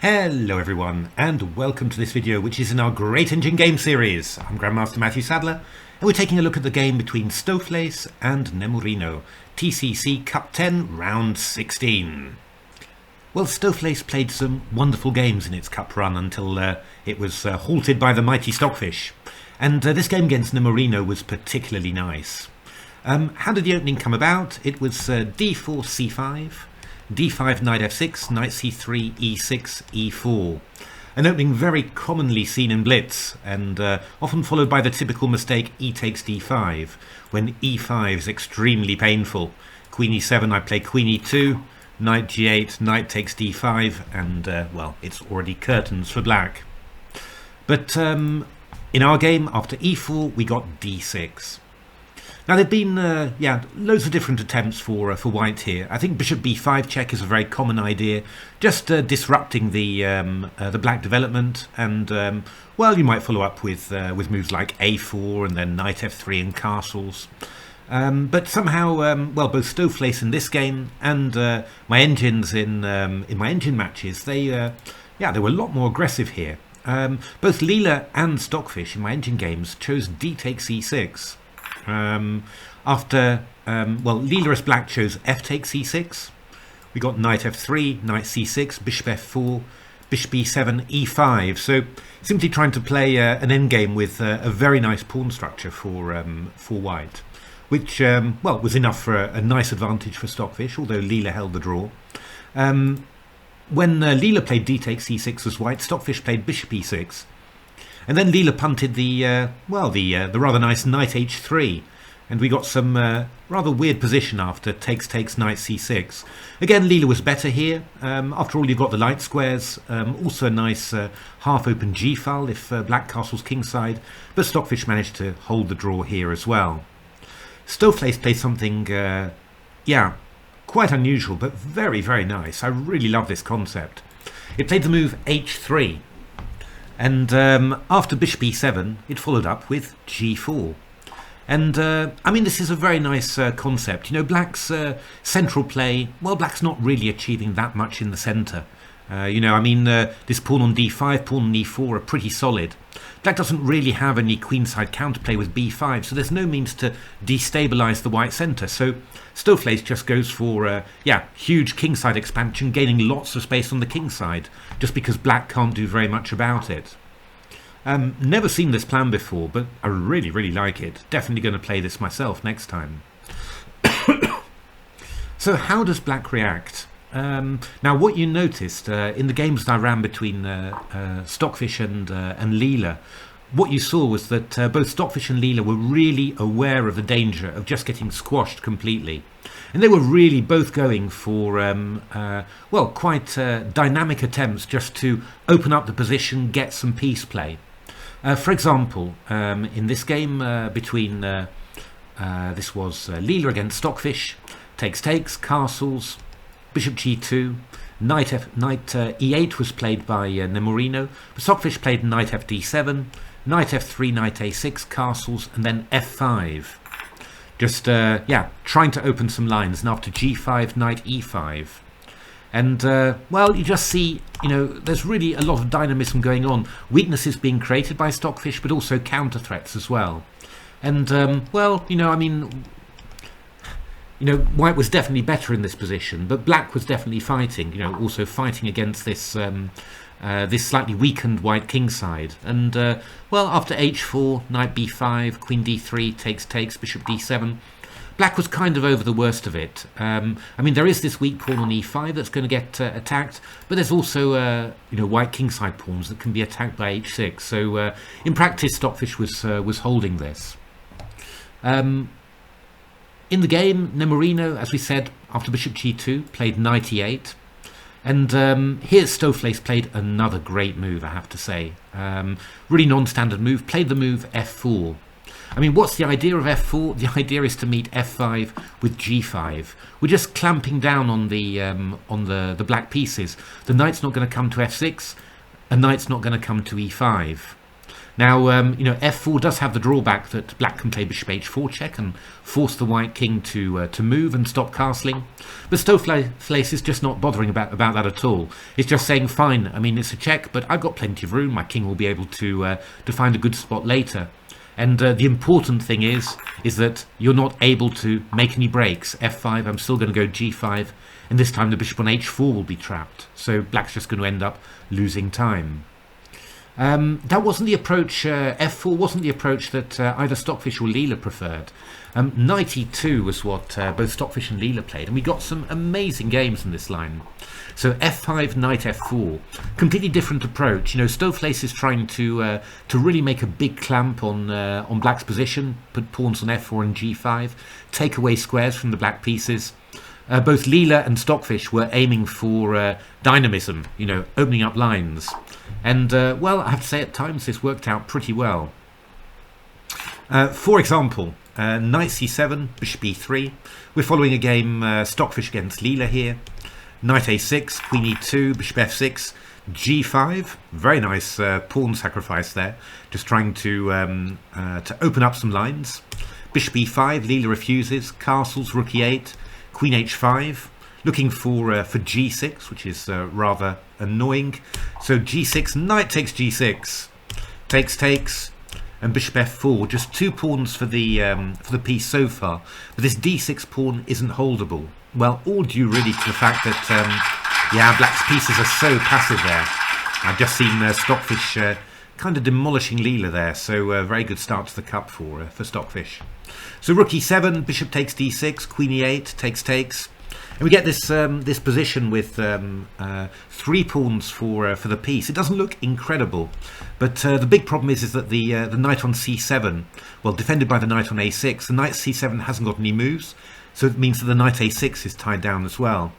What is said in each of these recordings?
Hello everyone, and welcome to this video which is in our Great Engine Game series. I'm Grandmaster Matthew Sadler, and we're taking a look at the game between Stoofvlees and Nemorino, TCEC Cup 10, Round 16. Well, Stoofvlees played some wonderful games in its cup run until it was halted by the mighty Stockfish, and this game against Nemorino was particularly nice. How did the opening come about? It was d4, c5, d5, knight f6, knight c3, e6, e4. An opening very commonly seen in blitz, and often followed by the typical mistake e takes d5, when e5 is extremely painful. Queen e7, I play queen e2, knight g8, knight takes d5, and well, it's already curtains for black. But in our game, after e4, we got d6. Now there've been loads of different attempts for white here. I think bishop b5 check is a very common idea, just disrupting the black development, and well, you might follow up with moves like a4 and then knight f3 and castles. But somehow, well, both Stoofvlees in this game and my engines in my engine matches, they were a lot more aggressive here. Both Leela and Stockfish in my engine games chose d takes e6. After Leela as black chose f takes e6. We got knight f3, knight c6, bishop f4, bishop e7, e5. So simply trying to play an endgame with a very nice pawn structure for white, which was enough for a nice advantage for Stockfish, although Leela held the draw. When Leela played d takes e6 as white, Stockfish played bishop e6. And then Leela punted the rather nice knight h3, and we got some rather weird position after takes knight c6. Again, Leela was better here. After all, you've got the light squares, also a nice half-open g-file if black castles kingside, but Stockfish managed to hold the draw here as well. Stoofvlees played something, quite unusual, but very, very nice. I really love this concept. It played the move h3. And after bishop e7, it followed up with g4. And I mean, this is a very nice concept. You know, black's central play, well, black's not really achieving that much in the center. This pawn on d5, pawn on e4 are pretty solid. Black doesn't really have any queenside counterplay with b5, so there's no means to destabilize the white center. So Stoofvlees just goes for huge kingside expansion, gaining lots of space on the kingside, just because black can't do very much about it. Never seen this plan before, but I really, really like it. Definitely going to play this myself next time. So how does black react? Now, what you noticed in the games that I ran between Stockfish and Leela, what you saw was that both Stockfish and Leela were really aware of the danger of just getting squashed completely. And they were really both going for, quite dynamic attempts just to open up the position, get some piece play. For example, in this game between, this was Leela against Stockfish, takes, castles, bishop g2, knight e8 was played by Nemorino, but Stockfish played knight fd7, knight f3, knight a6, castles, and then f5. Just, trying to open some lines, and after g5, knight e5. And, you just see, there's really a lot of dynamism going on. Weaknesses being created by Stockfish, but also counter threats as well. And, white was definitely better in this position, but black was definitely fighting, also fighting against this this slightly weakened white kingside. And after h4, knight b5, queen d3, takes, bishop d7, black was kind of over the worst of it. There is this weak pawn on e5 that's going to get attacked, but there's also white kingside pawns that can be attacked by h6. So in practice, Stockfish was holding this. In the game, Nemorino, as we said, after bishop g2, played knight e8. And here Stoofvlees played another great move, I have to say. Really non-standard move, played the move f4. I mean, what's the idea of f4? The idea is to meet f5 with g5. We're just clamping down on the black pieces. The knight's not going to come to f6, a knight's not going to come to e5. Now, f4 does have the drawback that black can play bishop h4 check and force the white king to move and stop castling. But Stoofvlees is just not bothering about that at all. It's just saying, fine, I mean, it's a check, but I've got plenty of room. My king will be able to find a good spot later. And the important thing is that you're not able to make any breaks. f5, I'm still going to go g5, and this time the bishop on h4 will be trapped. So black's just going to end up losing time. That wasn't the approach, f4 wasn't the approach that either Stockfish or Leela preferred. Knight e2 was what both Stockfish and Leela played, and we got some amazing games in this line. So f5, knight f4, completely different approach. Stoofvlees is trying to really make a big clamp on black's position, put pawns on f4 and g5, take away squares from the black pieces. Both Leela and Stockfish were aiming for dynamism, opening up lines. And, well, I have to say at times this worked out pretty well. For example, knight c7, bishop e3. We're following a game Stockfish against Leela here. Knight a6, queen e2, bishop f6, g5. Very nice pawn sacrifice there. Just trying to open up some lines. Bishop e5, Leela refuses. Castles, rook e8, queen h5. Looking for g6, which is rather annoying. So g6, knight takes g6, takes, and bishop f4. Just 2 pawns for the piece so far, but this d6 pawn isn't holdable. Well, all due really to the fact that yeah, black's pieces are so passive there. I've just seen Stockfish kind of demolishing Leela there, so very good start to the cup for Stockfish. So rook e7, bishop takes d6, queen e8, takes. And we get this this position with 3 pawns for the piece. It doesn't look incredible, but the big problem is that the knight on c7, well, defended by the knight on a6, the knight c7 hasn't got any moves, so it means that the knight a6 is tied down as well.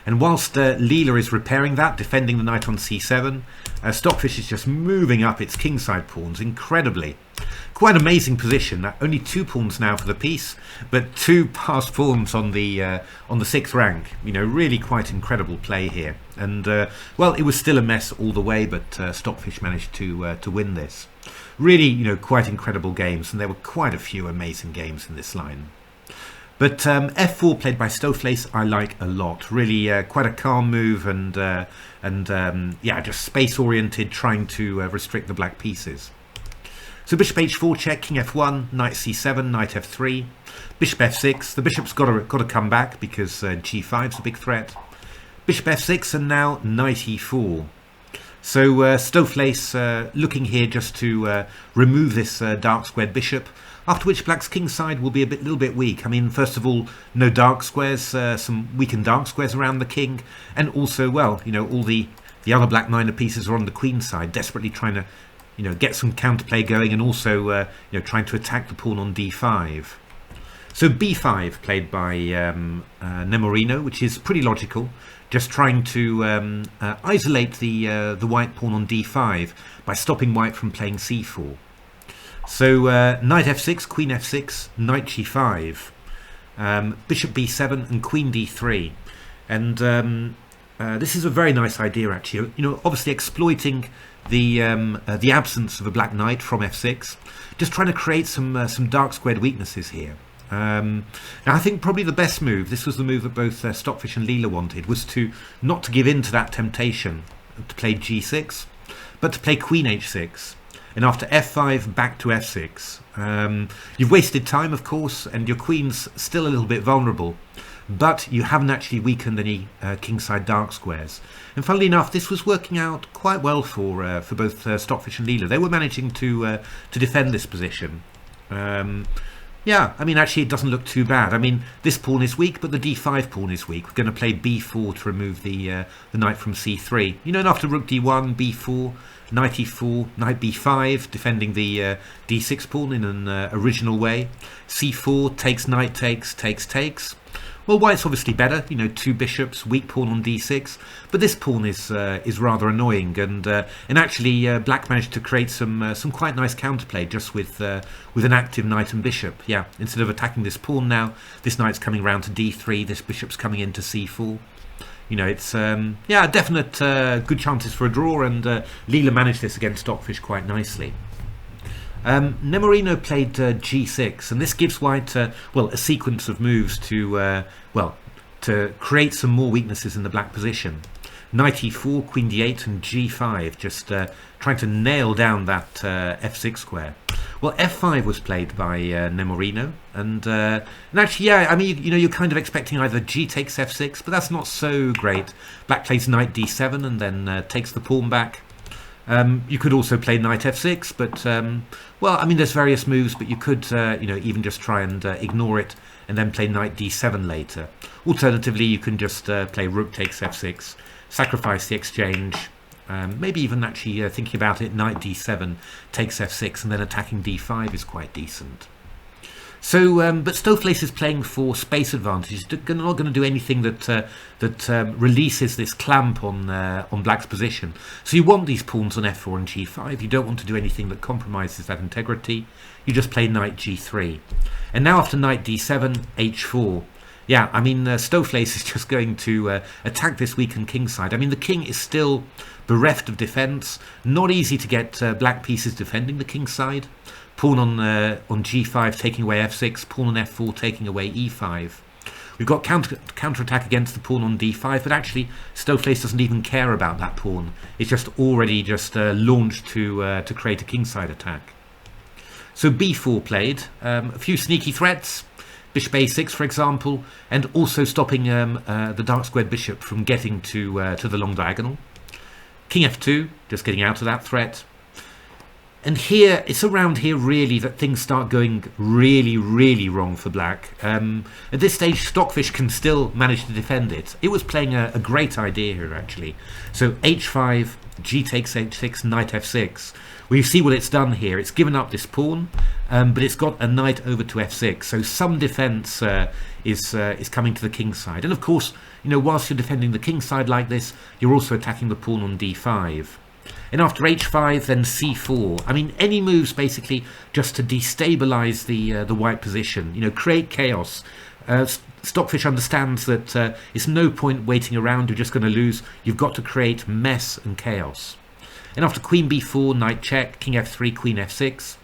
And whilst Leela is repairing that, defending the knight on c7, Stockfish is just moving up its kingside pawns incredibly. Quite amazing position. Only 2 pawns now for the piece, but 2 passed pawns on the 6th rank. Really quite incredible play here. And well, it was still a mess all the way, but Stockfish managed to win this. Really, quite incredible games, and there were quite a few amazing games in this line. But f4 played by Stoofvlees I like a lot. Really quite a calm move, and yeah, just space oriented, trying to restrict the black pieces. So bishop h4 check, king f1, knight c7, knight f3, bishop f6. The bishop's got to come back because g5 is a big threat. Bishop f6, and now knight e4. So Stoofvlees looking here just to remove this dark squared bishop. After which black's kingside will be a little bit weak. I mean, first of all, no dark squares, some weakened dark squares around the king, and also, well, all the other black minor pieces are on the queen side, desperately trying to get some counterplay going, and also trying to attack the pawn on d5. So b5 played by Nemorino, which is pretty logical, just trying to isolate the white pawn on d5 by stopping white from playing c4. So knight f6, queen f6, knight g5, bishop b7, and queen d3. And this is a very nice idea, actually. Obviously exploiting the absence of a black knight from f6, just trying to create some dark squared weaknesses here. Now I think probably the best move, this was the move that both Stockfish and Leela wanted, was not to give in to that temptation to play g6, but to play queen h6. And after f5, back to f6. You've wasted time, of course, and your queen's still a little bit vulnerable, but you haven't actually weakened any kingside dark squares. And funnily enough, this was working out quite well for both Stockfish and Leela. They were managing to defend this position. Yeah, I mean, actually, it doesn't look too bad. I mean, this pawn is weak, but the d5 pawn is weak. We're going to play b4 to remove the knight from c3. And after rook d1, b4, knight e4, knight b5, defending the d6 pawn in an original way. c4, takes, knight takes. Well, white's obviously better, 2 bishops, weak pawn on d6, but this pawn is rather annoying, and actually black managed to create some quite nice counterplay just with an active knight and bishop. Yeah, instead of attacking this pawn now, this knight's coming round to d3, this bishop's coming into c4. It's yeah, definite good chances for a draw, and Leela managed this against Stockfish quite nicely. Nemorino played g6, and this gives white well, a sequence of moves to well, to create some more weaknesses in the black position. Knight e4, queen d8, and g5, just trying to nail down that f6 square. Well, f5 was played by Nemorino, and actually, yeah, I mean, you know, you're kind of expecting either g takes f6, but that's not so great. Black plays knight d7 and then takes the pawn back. You could also play knight f6, but well, I mean, there's various moves, but you could you know, even just try and ignore it and then play knight d7 later. Alternatively, you can just play rook takes f6, sacrifice the exchange, maybe even actually thinking about it, knight d7 takes f6 and then attacking d5 is quite decent. So, but Stoofvlees is playing for space advantage. He's not going to do anything that releases this clamp on Black's position. So you want these pawns on f4 and g5. You don't want to do anything that compromises that integrity. You just play knight g3, and now after knight d7, h4. Yeah, I mean, Stoofvlees is just going to attack this weakened kingside. I mean, the king is still bereft of defense. Not easy to get black pieces defending the kingside. Pawn on g5 taking away f6, pawn on f4 taking away e5. We've got counterattack against the pawn on d5, but actually Stoofvlees doesn't even care about that pawn. It's just already just launched to create a kingside attack. So b4 played, a few sneaky threats. Bishop a6, for example, and also stopping the dark squared bishop from getting to the long diagonal. King f2, just getting out of that threat. And here, it's around here really that things start going really, really wrong for black. At this stage, Stockfish can still manage to defend it. It was playing a great idea here, actually. So h5, g takes h6, knight f6. Well, you see what it's done here. It's given up this pawn, but it's got a knight over to f6. So some defense is coming to the king side. And of course, you know, whilst you're defending the king side like this, you're also attacking the pawn on d5. And after h5, then c4. I mean, any moves basically just to destabilize the white position. You know, create chaos. Stockfish understands that it's no point waiting around. You're just going to lose. You've got to create mess and chaos. And after queen b4, knight check, king f3, queen f6.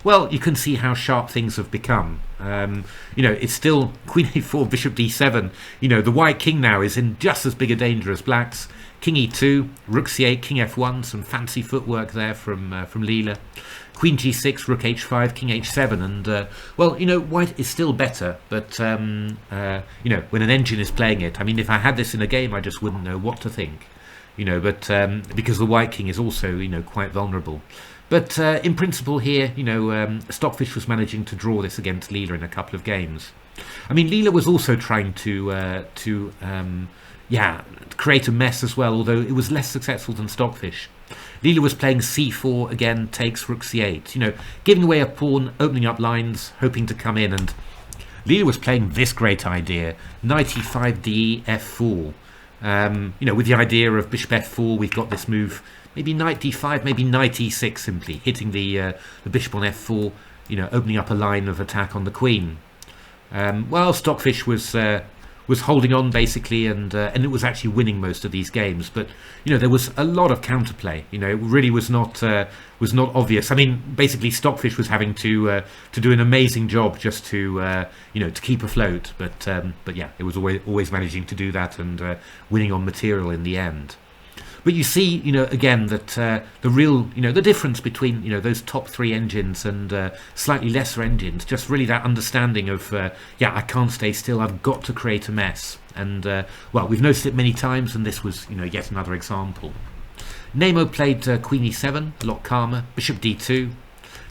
Well, you can see how sharp things have become. You know, it's still queen a4, bishop d7. You know, the white king now is in just as big a danger as black's. King e2, rook c8, king f1. Some fancy footwork there from Leela. Queen g6, rook h5, king h7. And, well, you know, white is still better. But, you know, when an engine is playing it, I mean, if I had this in a game, I just wouldn't know what to think. You know, but because the white king is also, you know, quite vulnerable. But in principle here, you know, Stockfish was managing to draw this against Leela in a couple of games. I mean, Leela was also trying to yeah, create a mess as well, although it was less successful than Stockfish. Leela was playing c4, again, takes rook c8, you know, giving away a pawn, opening up lines, hoping to come in, and Leela was playing this great idea, knight e5, d f4. You know, with the idea of bishop f4, we've got this move, maybe knight d5, maybe knight e6 simply, hitting the bishop on f4, you know, opening up a line of attack on the queen. Well, Stockfish was holding on basically, and it was actually winning most of these games. But you know, there was a lot of counterplay. You know, it really was not obvious. I mean, basically, Stockfish was having to do an amazing job just to you know, to keep afloat. But yeah, it was always managing to do that and winning on material in the end. But you see, you know, again that the real, you know, the difference between, you know, those top three engines and slightly lesser engines, just really that understanding of, yeah, I can't stay still, I've got to create a mess. And, well, we've noticed it many times, and this was, you know, yet another example. Nemo played queen e7, a lot calmer, bishop d2,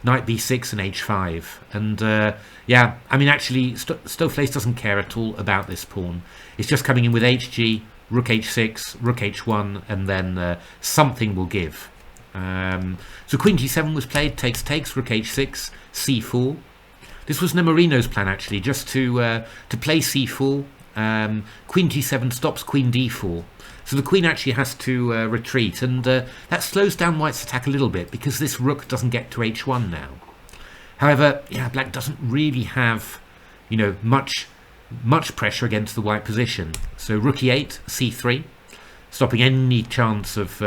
knight b6 and h5. And, yeah, I mean, actually, Stoofvlees doesn't care at all about this pawn. It's just coming in with hg, rook h6, rook h1, and then something will give. So queen g7 was played, takes, rook h6, c4. This was Nemorino's plan, actually, just to play c4. Queen g7 stops queen d4. So the queen actually has to retreat, and that slows down white's attack a little bit, because this rook doesn't get to h1 now. However, yeah, black doesn't really have, you know, much pressure against the white position. So rook e8, c3. stopping any chance of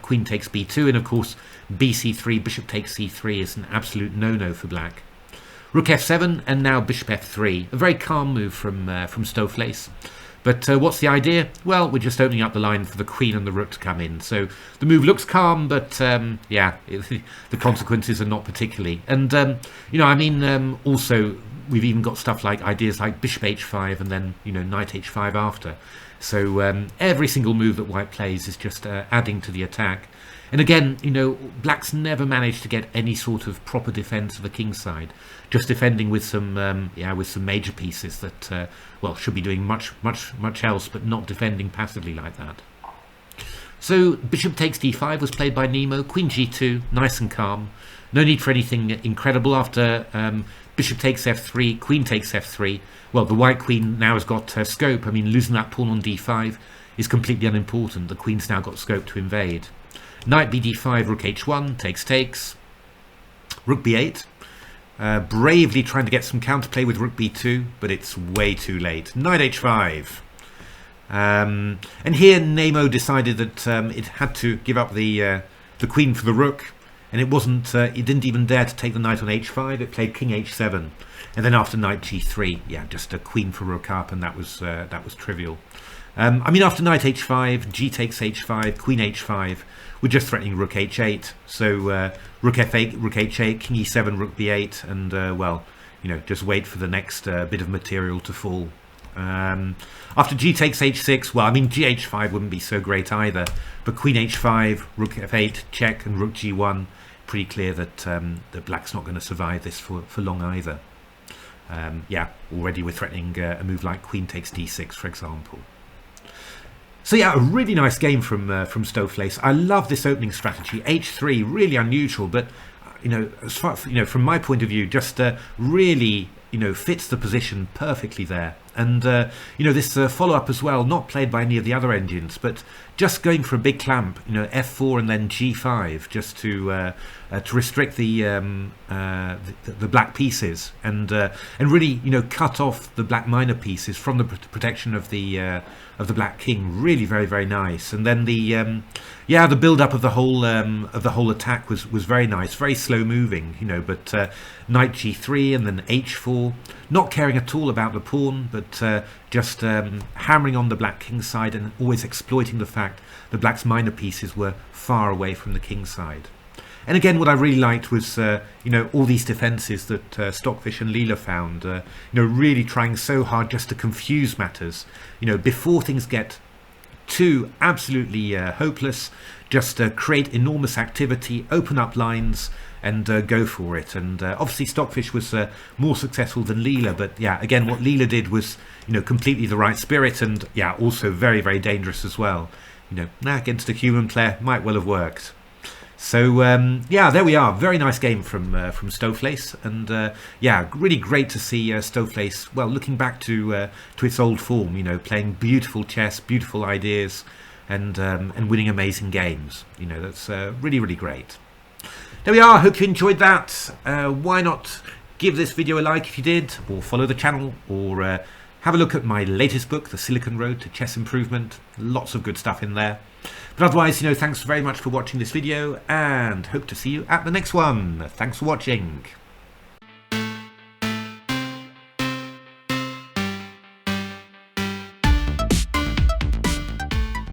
queen takes b2, and of course bc3, bishop takes c3 is an absolute no-no for black. Rook f7 and now bishop f3, a very calm move from Stoofvlees. But what's the idea? Well, we're just opening up the line for the queen and the rook to come in. So the move looks calm, but yeah, the consequences are not particularly. And you know, I mean, also we've even got stuff like ideas like bishop h5 and then, you know, knight h5 after. So every single move that white plays is just adding to the attack. And again, you know, black's never managed to get any sort of proper defense of the kingside, just defending with some with some major pieces that well, should be doing much else, but not defending passively like that. So bishop takes d5 was played by Nemo, queen g2, nice and calm, no need for anything incredible. After bishop takes f3, queen takes f3, well, the white queen now has got scope. I mean, losing that pawn on d5 is completely unimportant. The queen's now got scope to invade. Knight bd5, rook h1, takes, rook b8, bravely trying to get some counterplay with rook b2, but it's way too late. Knight h5, and here Nemo decided that it had to give up the queen for the rook, and it wasn't. It didn't even dare to take the knight on h5. It played king h7, and then after knight g3, yeah, just a queen for rook up, and that was trivial. I mean, after knight h5, g takes h5, queen h5, we're just threatening rook h8. So rook f8, rook h8, king e7, rook b8, and well, you know, just wait for the next bit of material to fall. After g takes h6, well, I mean, g h5 wouldn't be so great either, but queen h5, rook f8, check, and rook g1, pretty clear that that black's not going to survive this for long either. Yeah, already we're threatening a move like queen takes d6, for example. So yeah, a really nice game from Stoofvlees. I love this opening strategy. H3, really unusual, but you know, as far, you know, from my point of view, just really, you know, fits the position perfectly there. And you know, this follow-up as well, not played by any of the other engines, but just going for a big clamp, you know, f4 and then g5, just to restrict the black pieces, and really, you know, cut off the black minor pieces from the protection of the black king. Really very nice. And then the yeah, the build up of the whole attack was very nice, very slow moving, you know, but knight g3 and then h4, not caring at all about the pawn, but just hammering on the black king side and always exploiting the fact the black's minor pieces were far away from the king side. And again, what I really liked was you know, all these defenses that Stockfish and Leela found, you know, really trying so hard just to confuse matters, you know, before things get too absolutely hopeless, just create enormous activity, open up lines, and go for it. And obviously Stockfish was more successful than Leela, but yeah, again, what Leela did was, you know, completely the right spirit, and yeah, also very dangerous as well. You know, now against a human player, might well have worked. So yeah, there we are. Very nice game from Stoofvlees, and yeah, really great to see Stoofvlees, well, looking back to its old form. You know, playing beautiful chess, beautiful ideas, and winning amazing games. You know, that's really great. There we are. Hope you enjoyed that. Why not give this video a like if you did, or follow the channel, or have a look at my latest book, The Silicon Road to Chess Improvement. Lots of good stuff in there. But otherwise, you know, thanks very much for watching this video, and hope to see you at the next one. Thanks for watching.